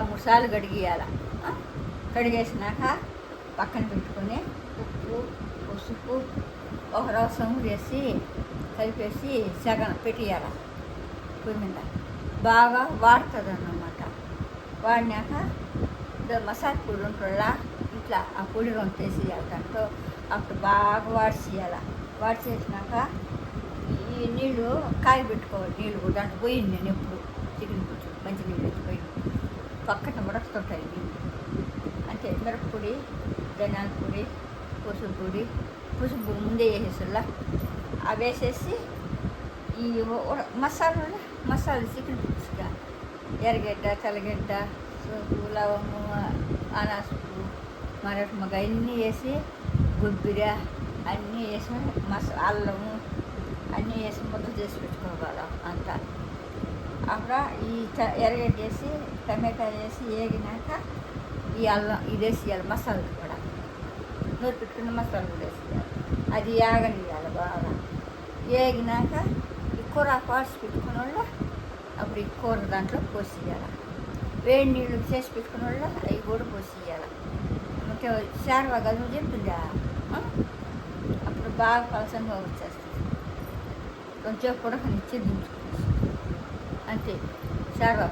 మూడు సార్లు కడిగియాల. కడిగేసినాక పక్కన పెట్టుకొని ఉప్పు పసుపు ఒక రసం వేసి కలిపేసి సగం పెట్టేయాలి పొయ్యి మీద. బాగా వాడుతుంది అన్నమాట. వాడినాక మసాలా పొడి ఉంటుందా ఇట్లా ఆ పొడి వంటేసేయాలి దాంట్లో. అప్పుడు బాగా వాడిచేయాలి. వాడిచేసినాక ఈ నీళ్ళు కాయబెట్టుకోవాలి. నీళ్ళు కూడా దాంట్లో పోయింది నేను ఎప్పుడు చికెన్ కొంచెం మంచి నీళ్ళు ఎత్తిపోయి పక్కన ఉడకుతుంటాయి నీళ్ళు. అంటే మిరప్పొడి ధనియాల పొడి పసుపు ముందే వేసేసల్లా అవి వేసేసి ఈ మసాలా చికెన్ పులుసుగా ఎర్రగడ్డ తెల్లగడ్డ సోపు లవంగం అనాసుపు మరమగ అన్నీ వేసి కొబ్బరి అన్నీ వేసి అల్లము అన్నీ వేసి ముద్ద చేసి పెట్టుకోవాలి అంతా. అప్పుడు ఈ ఎర్రగడ్డ వేసి టమాటా వేసి వేగినాక ఈ అల్లం ఇది వేసేయాలి. మసాలా కూడా నూరు పెట్టుకున్న మసాలా కూడా వేసేయాలి. అది వేగనియాలి బాగా. వేగినాక ఈ కూర పాసి పెట్టుకున్న వాళ్ళు అప్పుడు ఈ కూర దాంట్లో పోసేయాలి. వేడి నీళ్ళు చేసి పెట్టుకున్న వాళ్ళు అవి కూడా పోసేయాలి. ఇంకా శారవా కదా నువ్వు చెప్పిందా, అప్పుడు బాగా పలసంగా వచ్చేస్తుంది. కొంచెం కూడా దించుకోవచ్చు అంతే. శారవా